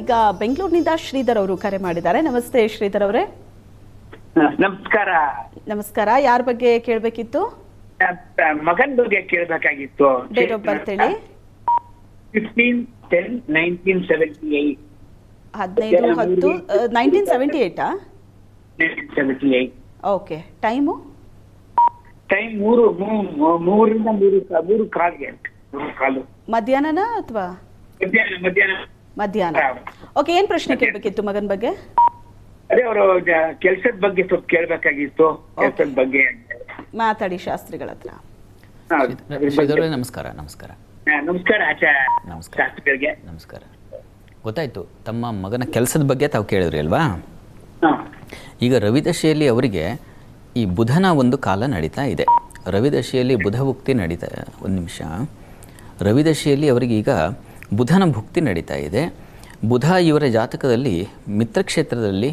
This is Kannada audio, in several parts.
ಈಗ ಬೆಂಗಳೂರಿನಿಂದ ಶ್ರೀಧರ್ ಅವರು ಕರೆ ಮಾಡಿದ್ದಾರೆ. ನಮಸ್ತೆ ಶ್ರೀಧರ್ ಅವರೇ. ನಮಸ್ಕಾರ. ನಮಸ್ಕಾರ. ಯಾರ ಬಗ್ಗೆ ಕೇಳಬೇಕಿತ್ತು? ಮಗನ್ ಬಗ್ಗೆ ಕೇಳಬೇಕಾಗಿತ್ತು. ಡೇಟ್ ಆಫ್ ಬರ್ತ್ ಹೇಳಿ. 15/10/1978. 1978. 1978. ಓಕೆ. ಟೈಮು 3 ಕಾಲ್ಗೆ. ಮಧ್ಯಾಹ್ನನಾ ಅಥವಾ ಮಧ್ಯಾಹ್ನ? ಓಕೆ. ಏನ್ ಪ್ರಶ್ನೆ ಕೇಳಬೇಕಿತ್ತು ಮಗನ ಬಗ್ಗೆ? ಅದೇ ಅವರು ಕೆಲಸದ ಬಗ್ಗೆ ಸ್ವಲ್ಪ ಕೇಳಬೇಕಾಗಿತ್ತು. ಕೆಲಸದ ಬಗ್ಗೆ ಮಾತಾಡಿ ಶಾಸ್ತ್ರಿಗಳ ಹತ್ರ. ನಮಸ್ಕಾರ. ನಮಸ್ಕಾರ. ನಮಸ್ಕಾರ ಶಾಸ್ತ್ರಿಗಳಿಗೆ. ನಮಸ್ಕಾರ. ಗೊತ್ತಾಯ್ತು, ತಮ್ಮ ಮಗನ ಕೆಲಸದ ಬಗ್ಗೆ ತಾವು ಕೇಳಿದ್ರಿ ಅಲ್ವಾ? ಈಗ ರವಿದಶೆಯಲ್ಲಿ ಅವರಿಗೆ ಈ ಬುಧನ ಒಂದು ಕಾಲ ನಡೀತಾ ಇದೆ. ರವಿದಶೆಯಲ್ಲಿ ಬುಧ ಭುಕ್ತಿ ನಡೀತಾ, ಒಂದು ನಿಮಿಷ. ರವಿದಶೆಯಲ್ಲಿ ಅವರಿಗೆ ಈಗ ಬುಧನ ಭುಕ್ತಿ ನಡೀತಾ ಇದೆ. ಬುಧ ಇವರ ಜಾತಕದಲ್ಲಿ ಮಿತ್ರಕ್ಷೇತ್ರದಲ್ಲಿ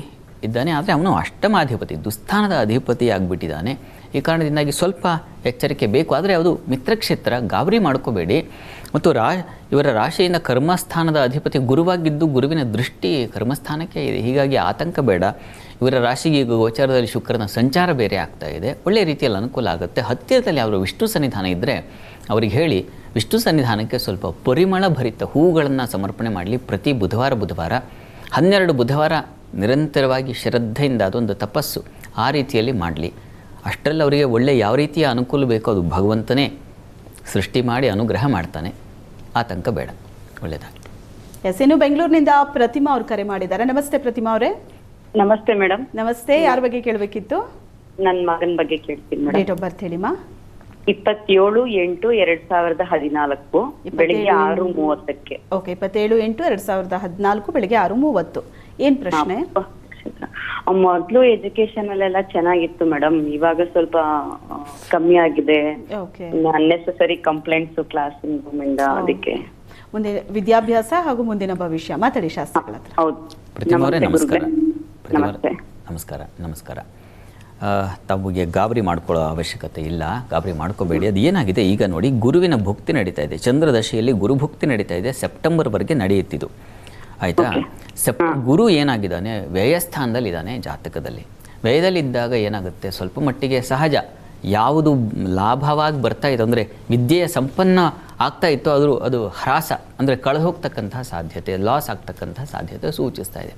ಇದ್ದಾನೆ, ಆದರೆ ಅವನು ಅಷ್ಟಮಾಧಿಪತಿ, ದುಸ್ಥಾನದ ಅಧಿಪತಿ ಆಗಿಬಿಟ್ಟಿದ್ದಾನೆ. ಈ ಕಾರಣದಿಂದಾಗಿ ಸ್ವಲ್ಪ ಎಚ್ಚರಿಕೆ ಬೇಕು. ಆದರೆ ಅದು ಮಿತ್ರಕ್ಷೇತ್ರ, ಗಾಬರಿ ಮಾಡ್ಕೋಬೇಡಿ. ಮತ್ತು ಇವರ ರಾಶಿಯಿಂದ ಕರ್ಮಸ್ಥಾನದ ಅಧಿಪತಿ ಗುರುವಾಗಿದ್ದು ಗುರುವಿನ ದೃಷ್ಟಿ ಕರ್ಮಸ್ಥಾನಕ್ಕೆ ಇದೆ. ಹೀಗಾಗಿ ಆತಂಕ ಬೇಡ. ಇವರ ರಾಶಿಗೆ ಈಗ ಗೋಚಾರದಲ್ಲಿ ಶುಕ್ರನ ಸಂಚಾರ ಬೇರೆ ಆಗ್ತಾ ಇದೆ. ಒಳ್ಳೆಯ ರೀತಿಯಲ್ಲಿ ಅನುಕೂಲ ಆಗುತ್ತೆ. ಹತ್ತಿರದಲ್ಲಿ ಅವರು ವಿಷ್ಣು ಸನ್ನಿಧಾನ ಇದ್ದರೆ ಅವ್ರಿಗೆ ಹೇಳಿ ವಿಷ್ಣು ಸನ್ನಿಧಾನಕ್ಕೆ ಸ್ವಲ್ಪ ಪರಿಮಳ ಭರಿತ ಹೂಗಳನ್ನು ಸಮರ್ಪಣೆ ಮಾಡಲಿ. ಪ್ರತಿ ಬುಧವಾರ 12 ಬುಧವಾರ ನಿರಂತರವಾಗಿ ಶ್ರದ್ಧೆಯಿಂದ ಅದೊಂದು ತಪಸ್ಸು ಆ ರೀತಿಯಲ್ಲಿ ಮಾಡಲಿ. ಅಷ್ಟರಲ್ಲಿ ಅವರಿಗೆ ಒಳ್ಳೆ ಯಾವ ರೀತಿಯ ಅನುಕೂಲ ಬೇಕೋ ಅದು ಭಗವಂತನೇ ಸೃಷ್ಟಿ ಮಾಡಿ ಅನುಗ್ರಹ ಮಾಡ್ತಾನೆ. ಆತಂಕ ಬೇಡ. ಒಳ್ಳೆಯದಾಗಲಿ. ಎಸ್. ಇನ್ನು ಬೆಂಗಳೂರಿನಿಂದ ಪ್ರತಿಮಾ ಅವ್ರು ಕರೆ ಮಾಡಿದ್ದಾರೆ. ನಮಸ್ತೆ ಪ್ರತಿಮಾ ಅವರೇ. ನಮಸ್ತೆ ಮೇಡಮ್. ನಮಸ್ತೆ. ಯಾರ ಬಗ್ಗೆ ಕೇಳಬೇಕಿತ್ತು? ನನ್ನ ಮಗನ ಬಗ್ಗೆ ಕೇಳ್ತೀನಿ ಮೇಡಮ್. ಡೇಟ್ ಆಫ್ ಬರ್ತ್ ಹೇಳಿಮಾ. 27/8/2014 ಬೆಳಿಗ್ಗೆ 6:30. ಓಕೆ. 27/8/2014 ಬೆಳಿಗ್ಗೆ 6:30. ಏನ್ ಪ್ರಶ್ನೆ? ಮೊದ್ಲು ಎಜುಕೇಶನ್ ಅಲ್ಲೆಲ್ಲ ಚೆನ್ನಾಗಿತ್ತು ಮೇಡಮ್. ಇವಾಗ ಸ್ವಲ್ಪ ಕಮ್ಮಿ ಆಗಿದೆ. ಅನ್ನೆಸೆಸರಿ ಕಂಪ್ಲೇಂಟ್ಸ್ ಕ್ಲಾಸ್ ಇಂದ. ಅದಕ್ಕೆ ಮುಂದೆ ವಿದ್ಯಾಭ್ಯಾಸ ಹಾಗೂ ಮುಂದಿನ ಭವಿಷ್ಯ ಮಾತಾಡಿ ಶಾಸ್ತ್ರಗಳ ಹತ್ರ. ಹೌದು. ನಮಸ್ಕಾರ. ನಮಸ್ತೆ. ನಮಸ್ಕಾರ. ನಮಸ್ಕಾರ. ತಮಗೆ ಗಾಬರಿ ಮಾಡ್ಕೊಳ್ಳೋ ಅವಶ್ಯಕತೆ ಇಲ್ಲ. ಗಾಬರಿ ಮಾಡ್ಕೋಬೇಡಿ. ಅದು ಏನಾಗಿದೆ ಈಗ ನೋಡಿ, ಗುರುವಿನ ಭುಕ್ತಿ ನಡೀತಾ ಇದೆ. ಚಂದ್ರದಶೆಯಲ್ಲಿ ಗುರು ಭುಕ್ತಿ ನಡೀತಾ ಇದೆ. ಸೆಪ್ಟೆಂಬರ್ವರೆಗೆ ನಡೆಯುತ್ತಿದ್ದು. ಆಯಿತಾ? ಗುರು ಏನಾಗಿದ್ದಾನೆ, ವ್ಯಯಸ್ಥಾನದಲ್ಲಿದ್ದಾನೆ ಜಾತಕದಲ್ಲಿ. ವ್ಯಯದಲ್ಲಿದ್ದಾಗ ಏನಾಗುತ್ತೆ, ಸ್ವಲ್ಪ ಮಟ್ಟಿಗೆ ಸಹಜ ಯಾವುದು ಲಾಭವಾಗಿ ಬರ್ತಾ ಇದೆ ಅಂದರೆ ವಿದ್ಯೆಯ ಸಂಪನ್ನ ಆಗ್ತಾ ಇತ್ತು ಅದು ಹ್ರಾಸ ಅಂದರೆ ಕಳೆದು ಹೋಗ್ತಕ್ಕಂತಹ ಸಾಧ್ಯತೆ, ಲಾಸ್ ಆಗ್ತಕ್ಕಂಥ ಸಾಧ್ಯತೆ ಸೂಚಿಸ್ತಾ ಇದೆ.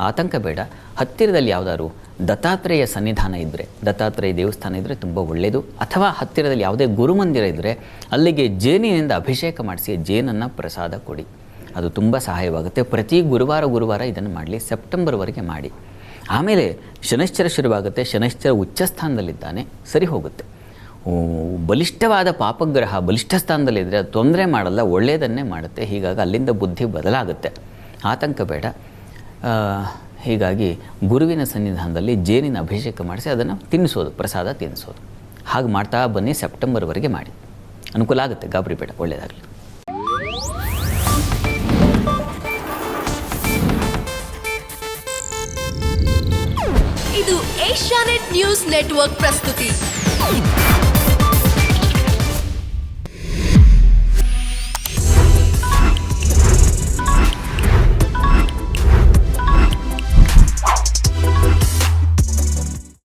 ಆತಂಕ ಬೇಡ. ಹತ್ತಿರದಲ್ಲಿ ಯಾವುದಾದ್ರು ದತ್ತಾತ್ರೇಯ ಸನ್ನಿಧಾನ ಇದ್ದರೆ, ದತ್ತಾತ್ರೇಯ ದೇವಸ್ಥಾನ ಇದ್ದರೆ ತುಂಬ ಒಳ್ಳೆಯದು. ಅಥವಾ ಹತ್ತಿರದಲ್ಲಿ ಯಾವುದೇ ಗುರುಮಂದಿರ ಇದ್ದರೆ ಅಲ್ಲಿಗೆ ಜೇನಿನಿಂದ ಅಭಿಷೇಕ ಮಾಡಿಸಿ ಜೇನನ್ನು ಪ್ರಸಾದ ಕೊಡಿ. ಅದು ತುಂಬ ಸಹಾಯವಾಗುತ್ತೆ. ಪ್ರತಿ ಗುರುವಾರ ಇದನ್ನು ಮಾಡಲಿ. ಸೆಪ್ಟೆಂಬರ್ವರೆಗೆ ಮಾಡಿ. ಆಮೇಲೆ ಶನೈಶ್ಚರ ಶುರುವಾಗುತ್ತೆ. ಶನೈಶ್ಚರ ಉಚ್ಚಸ್ಥಾನದಲ್ಲಿದ್ದಾನೆ, ಸರಿ ಹೋಗುತ್ತೆ. ಬಲಿಷ್ಠವಾದ ಪಾಪಗ್ರಹ ಬಲಿಷ್ಠ ಸ್ಥಾನದಲ್ಲಿದ್ದರೆ ಅದು ತೊಂದರೆ ಮಾಡಲ್ಲ, ಒಳ್ಳೆಯದನ್ನೇ ಮಾಡುತ್ತೆ. ಹೀಗಾಗಿ ಅಲ್ಲಿಂದ ಬುದ್ಧಿ ಬದಲಾಗುತ್ತೆ. ಆತಂಕ ಬೇಡ. ಹೀಗಾಗಿ ಗುರುವಿನ ಸನ್ನಿಧಾನದಲ್ಲಿ ಜೇನಿನ ಅಭಿಷೇಕ ಮಾಡಿಸಿ ಅದನ್ನು ತಿನ್ನಿಸೋದು, ಪ್ರಸಾದ ತಿನ್ನಿಸೋದು. ಹಾಗೆ ಮಾಡ್ತಾ ಬನ್ನಿ. ಸೆಪ್ಟೆಂಬರ್ವರೆಗೆ ಮಾಡಿ. ಅನುಕೂಲ ಆಗುತ್ತೆ. ಗಾಬರಿ ಬೇಡ. ಒಳ್ಳೆಯದಾಗಲಿ. ಇದು ಏಷ್ಯಾನೆಟ್ ನ್ಯೂಸ್ ನೆಟ್ವರ್ಕ್ ಪ್ರಸ್ತುತಿ.